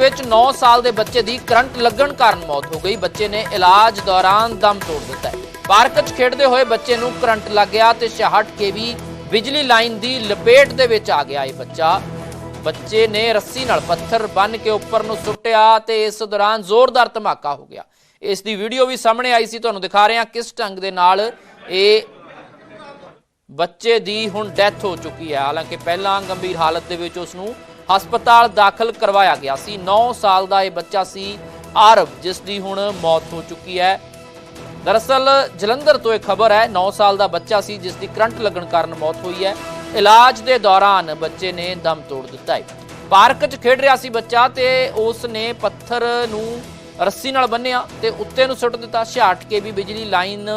ਵਿੱਚ 9 ਸਾਲ ਦੇ ਬੱਚੇ ਦੀ ਕਰੰਟ ਲੱਗਣ ਕਾਰਨ ਮੌਤ ਹੋ ਗਈ। ਬੱਚੇ ਨੇ ਇਲਾਜ ਦੌਰਾਨ ਦਮ ਤੋੜ ਦਿੱਤਾ ਹੈ। ਪਾਰਕ 'ਚ ਖੇਡਦੇ ਹੋਏ ਬੱਚੇ ਨੂੰ ਕਰੰਟ ਲੱਗ ਗਿਆ ਤੇ 66 kV ਬਿਜਲੀ ਲਾਈਨ ਦੀ ਲਪੇਟ ਦੇ ਵਿੱਚ ਆ ਗਿਆ ਇਹ ਬੱਚੇ ਨੇ ਰੱਸੀ ਨਾਲ ਪੱਥਰ ਬੰਨ ਕੇ ਉੱਪਰ ਨੂੰ ਸੁੱਟਿਆ ਤੇ ਇਸ ਦੌਰਾਨ ਜ਼ੋਰਦਾਰ ਧਮਾਕਾ ਹੋ ਗਿਆ। ਇਸ ਦੀ ਵੀਡੀਓ ਵੀ ਸਾਹਮਣੇ ਆਈ ਸੀ, ਤੁਹਾਨੂੰ ਦਿਖਾ ਰਹੇ ਹਾਂ ਕਿਸ ਢੰਗ ਦੇ ਨਾਲ ਇਹ ਬੱਚੇ ਦੀ ਹੁਣ ਡੈਥ ਹੋ ਚੁੱਕੀ ਹੈ। ਹਾਲਾਂਕਿ ਪਹਿਲਾਂ ਗੰਭੀਰ ਹਾਲਤ ਦੇ ਵਿੱਚ ਉਸ ਨੂੰ ਹਸਪਤਾਲ ਦਾਖਲ ਕਰਵਾਇਆ ਗਿਆ ਸੀ। 9 ਸਾਲ ਦਾ ਇਹ ਬੱਚਾ ਸੀ ਆਰਵ, ਜਿਸ ਦੀ ਹੁਣ ਮੌਤ ਹੋ ਚੁੱਕੀ ਹੈ। ਦਰਅਸਲ ਜਲੰਧਰ ਤੋਂ ਇਹ ਖਬਰ ਹੈ, 9 ਸਾਲ ਦਾ ਬੱਚਾ ਸੀ ਜਿਸ ਦੀ ਕਰੰਟ ਲੱਗਣ ਕਾਰਨ ਮੌਤ ਹੋਈ ਹੈ। ਇਲਾਜ ਦੇ ਦੌਰਾਨ ਬੱਚੇ ਨੇ ਦਮ ਤੋੜ ਦਿੱਤਾ ਹੈ। ਪਾਰਕ 'ਚ ਖੇਡ ਰਿਹਾ ਸੀ ਬੱਚਾ ਤੇ ਉਸ ਨੇ ਪੱਥਰ ਨੂੰ ਰੱਸੀ ਨਾਲ ਬੰਨਿਆ ਤੇ ਉੱਤੇ ਨੂੰ ਸੁੱਟ ਦਿੱਤਾ। 66 kV ਬਿਜਲੀ ਲਾਈਨ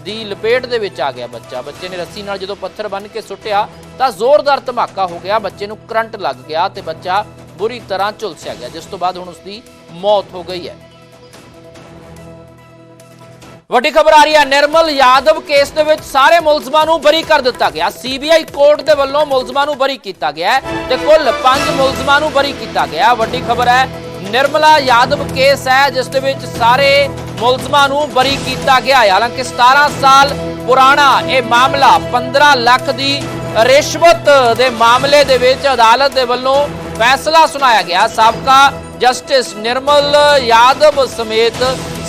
ਦੀ ਲਪੇਟ ਦੇ ਵਿੱਚ ਆ ਗਿਆ ਬੱਚੇ ਨੇ ਰੱਸੀ ਨਾਲ ਜਦੋਂ ਪੱਥਰ ਬੰਨ ਕੇ ਸੁੱਟਿਆ ਤਾਂ ਜ਼ੋਰਦਾਰ ਧਮਾਕਾ ਹੋ ਗਿਆ। ਬੱਚੇ ਨੂੰ ਕਰੰਟ ਲੱਗ ਗਿਆ ਤੇ ਬੱਚਾ ਬੁਰੀ ਤਰ੍ਹਾਂ ਝੁਲਸਿਆ ਗਿਆ, ਜਿਸ ਤੋਂ ਬਾਅਦ ਹੁਣ ਉਸ ਦੀ ਮੌਤ ਹੋ ਗਈ ਹੈ। ਵੱਡੀ ਖਬਰ ਆ ਰਹੀ ਹੈ, ਨਿਰਮਲ ਯਾਦਵ ਕੇਸ ਦੇ ਵਿੱਚ ਸਾਰੇ ਮੁਲਜ਼ਮਾਂ ਨੂੰ ਬਰੀ ਕਰ ਦਿੱਤਾ ਗਿਆ। CBI ਕੋਰਟ ਦੇ ਵੱਲੋਂ ਮੁਲਜ਼ਮਾਂ ਨੂੰ ਬਰੀ ਕੀਤਾ ਗਿਆ ਤੇ ਕੁੱਲ 5 ਮੁਲਜ਼ਮਾਂ ਨੂੰ ਬਰੀ ਕੀਤਾ ਗਿਆ। ਵੱਡੀ ਖਬਰ ਹੈ, ਨਿਰਮਲਾ ਯਾਦਵ ਕੇਸ ਹੈ ਜਿਸ ਦੇ ਵਿੱਚ ਸਾਰੇ ਮੁਲਜ਼ਮਾਂ ਨੂੰ ਬਰੀ ਕੀਤਾ ਗਿਆ ਹੈ। ਹਾਲਾਂਕਿ 17 ਸਾਲ ਪੁਰਾਣਾ ਇਹ ਮਾਮਲਾ 15 ਲੱਖ ਦੀ ਰਿਸ਼ਵਤ ਦੇ ਮਾਮਲੇ ਦੇ ਵਿੱਚ ਅਦਾਲਤ ਦੇ ਵੱਲੋਂ ਫੈਸਲਾ ਸੁਣਾਇਆ ਗਿਆ। ਸਾਬਕਾ ਜਸਟਿਸ ਨਿਰਮਲ ਯਾਦਵ ਸਮੇਤ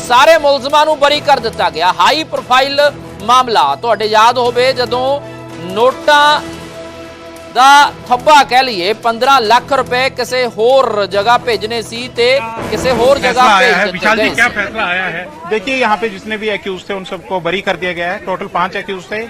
ਸਾਰੇ ਮੁਲਜ਼ਮਾਂ ਨੂੰ ਬਰੀ ਕਰ ਦਿੱਤਾ ਗਿਆ। ਹਾਈ ਪ੍ਰੋਫਾਈਲ ਮਾਮਲਾ, ਤੁਹਾਡੇ ਯਾਦ ਹੋਵੇ ਜਦੋਂ ਨੋਟਾਂ ਦਾ ਥੱਬਾ ਕਹਿ ਲਈਏ 15 ਲੱਖ रुपए किसी होर जगह भेजने सी ते किसी होर जगह भेज विशाल जी, क्या फैसला आया है? देखिए, यहाँ पे जितने भी एक्यूज थे उन सबको बरी कर दिया गया है। टोटल 5 एक्यूज थे,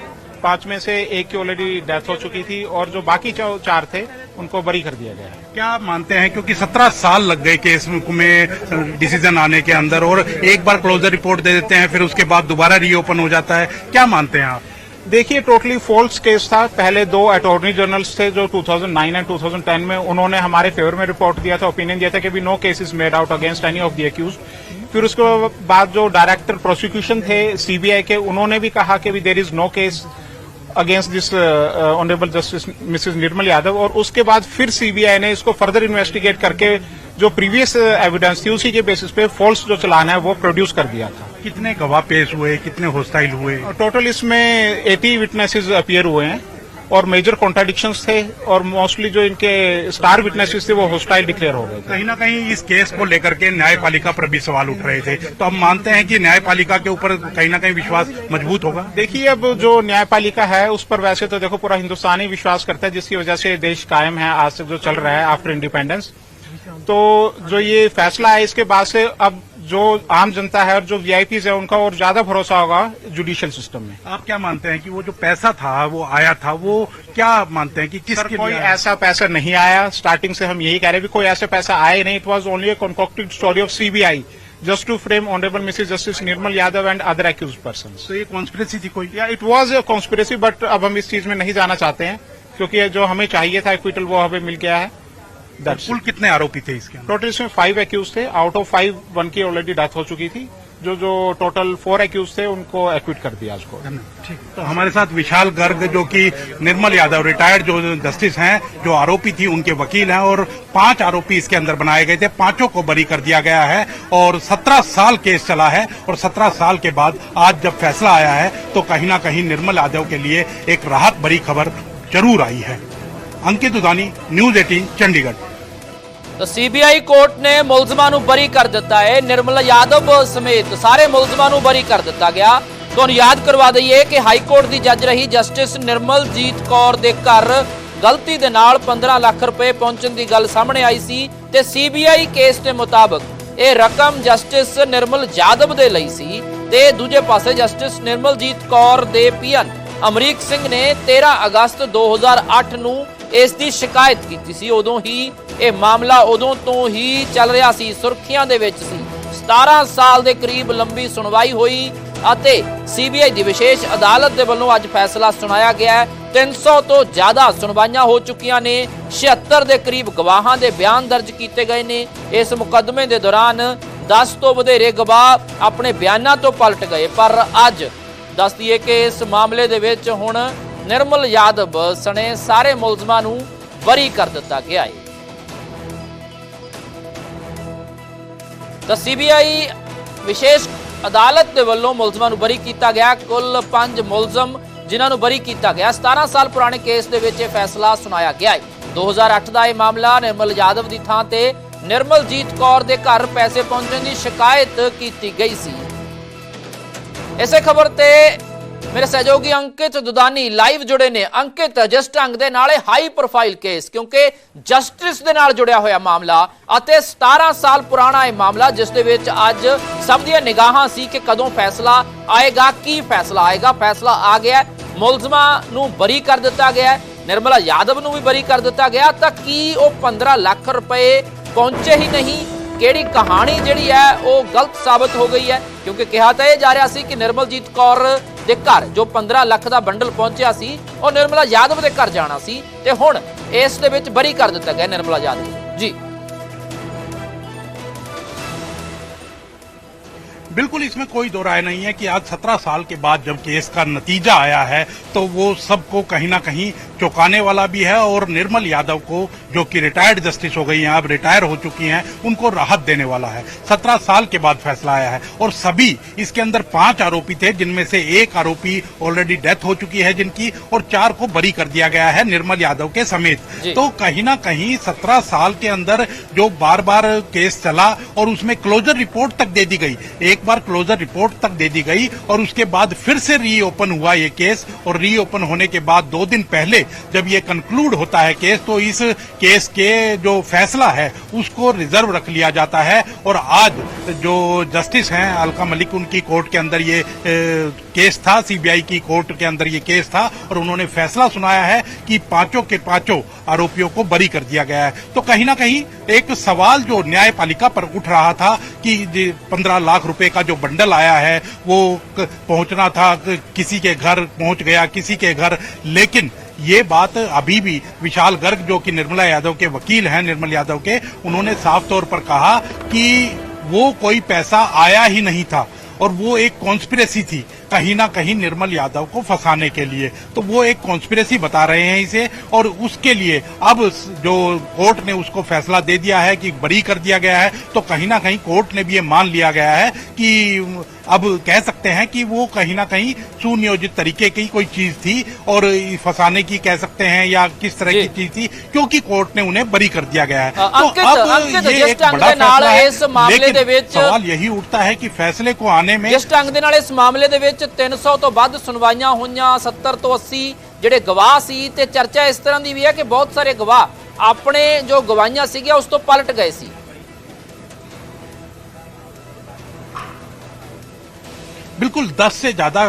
5 में से 1 की ऑलरेडी डेथ हो चुकी थी और जो बाकी 4 थे उनको बरी कर दिया गया है। क्या मानते हैं, क्योंकि 17 साल लग गए केस में डिसीजन आने के अंदर और एक बार क्लोजर रिपोर्ट दे देते हैं फिर उसके बाद दोबारा रीओपन हो जाता है, क्या मानते हैं आप? देखिए, टोटली फॉल्स केस था। पहले 2 अटॉर्नी जनरल्स थे जो 2009 एंड 2010 में उन्होंने हमारे फेवर में रिपोर्ट दिया था, ओपिनियन दिया था कि भी no cases made out against any of the accused. फिर उसके बाद जो डायरेक्टर प्रोसिक्यूशन थे CBI के, उन्होंने भी कहा कि भी there is no case against this honourable justice Mrs Nirmal Yadav. और उसके बाद फिर CBI ने इसको फर्दर इन्वेस्टिगेट करके जो प्रीवियस एविडेंस थी उसी के बेसिस पे फॉल्स जो चलान है वो प्रोड्यूस कर दिया था। कितने गवाह पेश हुए, कितने होस्टाइल हुए? टोटल इसमें 80 विटनेसेस अपीयर हुए हैं और मेजर कॉन्ट्राडिक्शंस थे और मोस्टली जो इनके स्टार विटनेसेस थे वो होस्टाइल डिक्लेयर हो गए थे। कहीं ना कहीं इस केस को लेकर के न्यायपालिका पर भी सवाल उठ रहे थे, तो हम मानते हैं कि न्यायपालिका के ऊपर कहीं ना कहीं विश्वास मजबूत होगा। देखिए, अब जो न्यायपालिका है उस पर वैसे तो देखो पूरा हिंदुस्तान ही विश्वास करता है, जिसकी वजह से देश कायम है आज तक जो चल रहा है आफ्टर इंडिपेंडेंस। तो जो ये फैसला है इसके बाद से अब जो आम जनता है और जो VIPs है उनका और ज्यादा भरोसा होगा जुडिशियल सिस्टम में। आप क्या मानते हैं कि वो जो पैसा था वो आया था, वो क्या मानते हैं कि किसके कोई ऐसा पैसा नहीं आया? स्टार्टिंग से हम यही कह रहे हैं, कोई ऐसा पैसा आया ही नहीं। It was only a concocted story of CBI just to frame honorable Mrs. Justice Nirmal Yadav and other accused persons। तो ये कॉन्स्पिरेसी थी कोई? या it was a conspiracy, but अब हम इस चीज में नहीं जाना चाहते हैं क्योंकि जो हमें चाहिए था एक्विटल वो हमें मिल गया है। कुल कितने आरोपी थे इसके? टोटल इसमें 5 एक्यूज थे। आउट ऑफ 5 1 की ऑलरेडी डेथ हो चुकी थी। जो टोटल 4 एक्यूज थे उनको एक्विट कर दिया उसको। ठीक। तो हमारे साथ विशाल गर्ग, जो कि निर्मल यादव रिटायर्ड जो जस्टिस हैं, जो आरोपी थी उनके वकील हैं, और 5 आरोपी इसके अंदर बनाए गए थे, 5 को बरी कर दिया गया है और 17 साल केस चला है। और 17 साल के बाद आज जब फैसला आया है तो कहीं ना कहीं निर्मल यादव के लिए एक राहत भरी खबर जरूर आई है। अंकित उदानी, न्यूज़ 18 चंडीगढ़। तो CBI कोर्ट ने मुलजमां ਨੂੰ ਬਰੀ ਕਰ ਦਿੱਤਾ ਹੈ। ਨਿਰਮਲ ਯਾਦਵ ਸਮੇਤ ਸਾਰੇ ਮੁਲਜ਼ਮਾਂ ਨੂੰ ਬਰੀ ਕਰ ਦਿੱਤਾ ਗਿਆ। ਤੁਹਾਨੂੰ ਯਾਦ ਕਰਵਾ ਦਈਏ ਕਿ ਹਾਈ ਕੋਰਟ ਦੀ ਜੱਜ ਰਹੀ ਜਸਟਿਸ ਨਿਰਮਲਜੀਤ ਕੌਰ ਦੇ ਘਰ ਗਲਤੀ ਦੇ ਨਾਲ 15 ਲੱਖ ਰੁਪਏ ਪਹੁੰਚਣ ਦੀ ਗੱਲ ਸਾਹਮਣੇ ਆਈ ਸੀ ਤੇ CBI ਕੇਸ ਦੇ ਮੁਤਾਬਕ ਇਹ ਰਕਮ ਜਸਟਿਸ ਨਿਰਮਲ ਯਾਦਵ ਦੇ ਲਈ ਸੀ ਤੇ ਦੂਜੇ ਪਾਸੇ ਜਸਟਿਸ ਨਿਰਮਲਜੀਤ ਕੌਰ ਦੇ ਪੀਐਨ ਅਮਰੀਕ ਸਿੰਘ ਨੇ 13 ਅਗਸਤ 2008 ਨੂੰ ਇਸ ਦੀ ਸ਼ਿਕਾਇਤ ਕੀਤੀ ਸੀ। ਉਦੋਂ ਹੀ ਇਹ ਮਾਮਲਾ ਉਦੋਂ ਤੋਂ ਹੀ ਚੱਲ ਰਿਹਾ ਸੀ, ਸੁਰਖੀਆਂ ਦੇ ਵਿੱਚ ਸੀ। 17 ਸਾਲ ਦੇ ਕਰੀਬ ਲੰਬੀ ਸੁਣਵਾਈ ਹੋਈ ਅਤੇ CBI ਦੀ ਵਿਸ਼ੇਸ਼ ਅਦਾਲਤ ਦੇ ਵੱਲੋਂ ਅੱਜ ਫੈਸਲਾ ਸੁਣਾਇਆ ਗਿਆ ਹੈ। 300 ਤੋਂ ਜ਼ਿਆਦਾ ਸੁਣਵਾਈਆਂ ਹੋ ਚੁੱਕੀਆਂ ਨੇ। 76 ਦੇ ਕਰੀਬ ਗਵਾਹਾਂ ਦੇ ਬਿਆਨ ਦਰਜ ਕੀਤੇ ਗਏ ਨੇ। ਇਸ ਮੁਕੱਦਮੇ ਦੇ ਦੌਰਾਨ 10 ਤੋਂ ਵਧੇਰੇ ਗਵਾਹ ਆਪਣੇ ਬਿਆਨਾਂ ਤੋਂ ਪਲਟ ਗਏ। ਪਰ ਅੱਜ ਦੱਸ ਦਈਏ ਕਿ ਇਸ ਮਾਮਲੇ ਦੇ ਵਿੱਚ ਹੁਣ ਨਿਰਮਲ ਯਾਦਵ ਸਣੇ ਸਾਰੇ ਮੁਲਜ਼ਮਾਂ ਨੂੰ ਬਰੀ ਕਰ ਦਿੱਤਾ ਗਿਆ ਹੈ। ਤਾਂ ਸੀਬੀਆਈ ਵਿਸ਼ੇਸ਼ ਅਦਾਲਤ ਦੇ ਵੱਲੋਂ ਮੁਲਜ਼ਮਾਂ ਨੂੰ ਬਰੀ ਕੀਤਾ ਗਿਆ। ਕੁੱਲ 5 ਮੁਲਜ਼ਮ ਜਿਨ੍ਹਾਂ ਨੂੰ ਬਰੀ ਕੀਤਾ ਗਿਆ। 17 ਸਾਲ ਪੁਰਾਣੇ ਕੇਸ ਦੇ ਵਿੱਚ ਇਹ ਫੈਸਲਾ ਸੁਣਾਇਆ ਗਿਆ ਹੈ। 2008 ਦਾ ਇਹ ਮਾਮਲਾ ਨਿਰਮਲ ਯਾਦਵ ਦੀ ਥਾਂ ਤੇ ਨਿਰਮਲਜੀਤ ਕੌਰ ਦੇ ਘਰ ਪੈਸੇ ਪਹੁੰਚਣ ਦੀ ਸ਼ਿਕਾਇਤ ਕੀਤੀ ਗਈ ਸੀ। ਇਸੇ ਖਬਰ ਤੇ ਮੇਰੇ ਸਹਿਯੋਗੀ ਅੰਕਿਤ ਦੁਦਾਨੀ ਲਾਈਵ ਜੁੜੇ ਨੇ। ਅੰਕਿਤ, ਜਿਸ ਢੰਗ ਦੇ ਨਾਲ ਹਾਈ ਪ੍ਰੋਫਾਈਲ ਕੇਸ, ਕਿਉਂਕਿ ਜਸਟਿਸ ਦੇ ਨਾਲ ਜੁੜਿਆ ਹੋਇਆ ਮਾਮਲਾ ਅਤੇ 17 ਸਾਲ ਪੁਰਾਣਾ ਇਹ ਮਾਮਲਾ, ਜਿਸ ਦੇ ਵਿੱਚ ਅੱਜ ਸਭ ਦੀਆਂ ਨਿਗਾਹਾਂ ਸੀ ਕਿ ਕਦੋਂ ਫੈਸਲਾ ਆਏਗਾ, ਕੀ ਫੈਸਲਾ ਆਏਗਾ। ਫੈਸਲਾ ਆ ਗਿਆ, ਮੁਲਜ਼ਮਾਂ ਨੂੰ ਬਰੀ ਕਰ ਦਿੱਤਾ ਗਿਆ, ਨਿਰਮਲਾ ਯਾਦਵ ਨੂੰ ਵੀ ਬਰੀ ਕਰ ਦਿੱਤਾ ਗਿਆ। ਤਾਂ ਕੀ ਉਹ 15 ਲੱਖ ਰੁਪਏ ਪਹੁੰਚੇ ਹੀ ਨਹੀਂ? ਕਿਹੜੀ ਕਹਾਣੀ ਜਿਹੜੀ ਹੈ ਉਹ ਗਲਤ ਸਾਬਤ ਹੋ ਗਈ ਹੈ? ਕਿਉਂਕਿ ਕਿਹਾ ਤਾਂ ਇਹ ਜਾ ਰਿਹਾ ਸੀ ਕਿ ਨਿਰਮਲਜੀਤ ਕੌਰ ਦੇ ਘਰ ਜੋ 15 ਲੱਖ ਦਾ ਬੰਡਲ ਪਹੁੰਚਿਆ ਸੀ ਉਹ ਨਿਰਮਲਾ ਯਾਦਵ ਦੇ ਘਰ ਜਾਣਾ ਸੀ, ਤੇ ਹੁਣ ਇਸ ਦੇ ਵਿੱਚ ਬਰੀ ਕਰ ਦਿੱਤਾ ਗਿਆ ਨਿਰਮਲਾ ਯਾਦਵ ਜੀ। बिल्कुल इसमें कोई दो राय नहीं है कि आज 17 साल के बाद जब केस का नतीजा आया है तो वो सबको कहीं ना कहीं चौंकाने वाला भी है, और निर्मल यादव को जो कि रिटायर्ड जस्टिस हो गई हैं, अब रिटायर हो चुकी हैं, उनको राहत देने वाला है। 17 साल के बाद फैसला आया है और सभी इसके अंदर 5 आरोपी थे, जिनमें से एक आरोपी ऑलरेडी डेथ हो चुकी है जिनकी, और 4 को बरी कर दिया गया है निर्मल यादव के समेत। तो कहीं ना कहीं 17 साल के अंदर जो बार बार केस चला और उसमें क्लोजर रिपोर्ट तक दे दी गई, एक बार क्लोजर रिपोर्ट तक दे दी गई, और उसके बाद फिर से रीओपन हुआ ये केस, और रीओपन होने के बाद 2 दिन पहले जब ये कंक्लूड होता है केस, तो इस केस के जो फैसला है उसको रिजर्व रख लिया जाता है। और आज जो जस्टिस हैं अलका मलिक, उनकी कोर्ट के अंदर ये केस था, सीबीआई की कोर्ट के अंदर ये केस था, और उन्होंने फैसला सुनाया है कि 5 के 5 आरोपियों को बरी कर दिया गया है। तो कहीं ना कहीं एक सवाल जो न्यायपालिका पर उठ रहा था कि 15 लाख रुपए का जो बंडल आया है वो पहुंचना था, किसी के घर पहुंच गया, किसी के घर, लेकिन ये बात अभी भी विशाल गर्ग जो कि निर्मला यादव के वकील हैं, निर्मल यादव के, उन्होंने साफ तौर पर कहा कि वो कोई पैसा आया ही नहीं था और वो एक कॉन्स्पिरेसी थी कहीं ना कहीं निर्मल यादव को फंसाने के लिए। तो वो एक कॉन्स्पिरेसी बता रहे हैं इसे, और उसके लिए अब जो कोर्ट ने उसको फैसला दे दिया है कि बरी कर दिया गया है, तो कहीं ना कहीं कोर्ट ने भी ये मान लिया गया है कि अब कह सकते हैं कि वो कहीं ना कहीं सुनियोजित तरीके की कोई चीज थी, और फंसाने की कह सकते हैं या किस तरह की चीज थी, क्योंकि कोर्ट ने उन्हें बरी कर दिया गया है। तो अब ये एक बड़ा फैसला है, लेकिन सवाल यही उठता है कि फैसले को आने में जिस ढंग ਦੇ ਨਾਲ ਇਸ ਮਾਮਲੇ ਦੇ ਵਿੱਚ 300 ਤੋਂ ਵੱਧ ਸੁਣਵਾਈਆਂ ਹੋਈਆਂ, 70 ਤੋਂ 80 ਜਿਹੜੇ ਗਵਾਹ ਸੀ, ਤੇ ਚਰਚਾ ਇਸ ਤਰ੍ਹਾਂ ਦੀ ਵੀ ਹੈ ਕਿ ਬਹੁਤ ਸਾਰੇ ਗਵਾਹ ਆਪਣੇ ਜੋ ਗਵਾਹੀਆਂ ਸੀਗੀਆਂ ਉਸ ਤੋਂ ਪਲਟ ਗਏ ਸੀ। बिल्कुल 10 से ज्यादा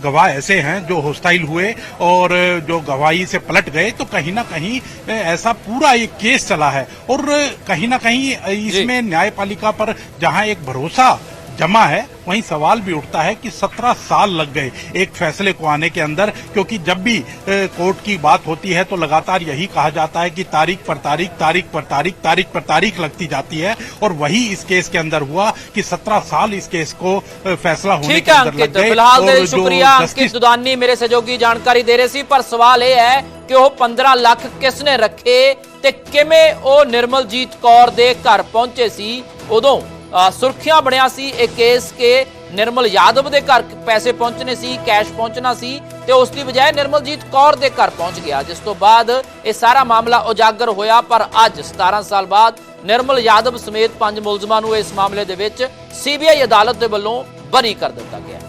गवाह ऐसे हैं जो होस्टाइल हुए और जो गवाही से पलट गए। तो कहीं ना कहीं ऐसा पूरा एक केस चला है, और कहीं ना कहीं इसमें न्यायपालिका पर जहां एक भरोसा जमा है, वहीं सवाल भी उठता है कि 17 साल लग गए एक फैसले को आने के अंदर, क्योंकि जब भी कोर्ट की बात होती है तो लगातार यही कहा जाता है कि तारीख पर तारीख, तारीख पर तारीख, तारीख पर तारीख लगती जाती है, और वही इस केस के अंदर हुआ कि 17 साल इस केस को फैसला होने के अंदर लग गए। फिलहाल शुक्रिया अंकित दुदानी मेरे सहयोगी जानकारी दे रहे सी, पर सवाल यह है कि वो 15 ਲੱਖ किसने रखे ते किवें ਉਹ ਨਿਰਮਲਜੀਤ ਕੌਰ ਦੇ ਘਰ ਪਹੁੰਚੇ ਸੀ। ਉਦੋਂ ਸੁਰਖੀਆਂ ਬਣਿਆ ਸੀ ਇਹ ਕੇਸ ਕਿ ਨਿਰਮਲ ਯਾਦਵ ਦੇ ਘਰ ਪੈਸੇ ਪਹੁੰਚਣੇ ਸੀ, ਕੈਸ਼ ਪਹੁੰਚਣਾ ਸੀ, ਤੇ ਉਸ ਦੀ ਬਜਾਏ ਨਿਰਮਲਜੀਤ ਕੌਰ ਦੇ ਘਰ ਪਹੁੰਚ ਗਿਆ, ਜਿਸ ਤੋਂ ਬਾਅਦ ਇਹ ਸਾਰਾ ਮਾਮਲਾ ਉਜਾਗਰ ਹੋਇਆ। ਪਰ ਅੱਜ 17 ਸਾਲ ਬਾਅਦ ਨਿਰਮਲ ਯਾਦਵ ਸਮੇਤ 5 ਮੁਲਜ਼ਮਾਂ ਨੂੰ ਇਸ ਮਾਮਲੇ ਦੇ ਵਿੱਚ ਸੀਬੀਆਈ ਅਦਾਲਤ ਦੇ ਵੱਲੋਂ ਬਰੀ ਕਰ ਦਿੱਤਾ ਗਿਆ।